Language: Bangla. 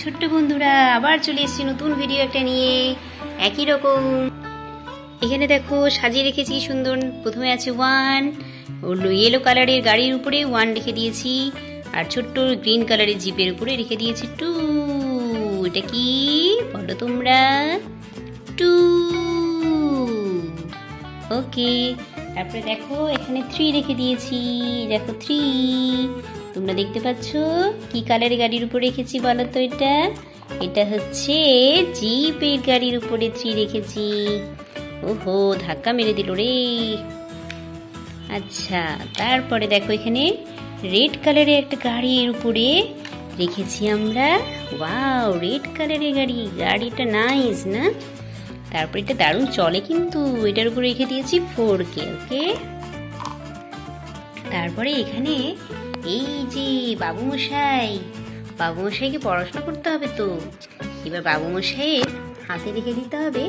ছোট্ট বন্ধুরা আবার চলে এসেছি নতুন ভিডিও একটা নিয়ে। একই রকম এখানে দেখো সাজিয়ে রেখেছি সুন্দর। প্রথমে আছে 1, ইয়েলো কালারের গাড়ির উপরে 1 লিখে দিয়েছি, আর ছোট্ট গ্রিন কালারের জিপের উপরে রেখে দিয়েছি 2। এটা কি বলো তোমরা? 2। ওকে, তারপরে দেখো এখানে 3 রেখে দিয়েছি। দেখো 3, তোমরা দেখতে পাচ্ছ কি কালারের গাড়ির উপর রেখেছি বলো তো? এটা হচ্ছে জিপের গাড়ির উপরে 3 রেখেছি। ওহো, ধাক্কা মেরে দিল রে। আচ্ছা, তারপরে দেখো এখানে রেড কালারের একটা গাড়ির উপরে রেখেছি আমরা। ওয়াও, রেড কালারের গাড়িটা নাইস না? তারপর এটা দারুণ চলে কিন্তু। এটার উপরে রেখে দিয়েছি 4K। ওকে, তারপরে এখানে এই যে বাবুমশাইকে পড়াশোনা করতে হবে তো। এবার বাবুমশাইয়ের হাতে রেখে দিতে হবে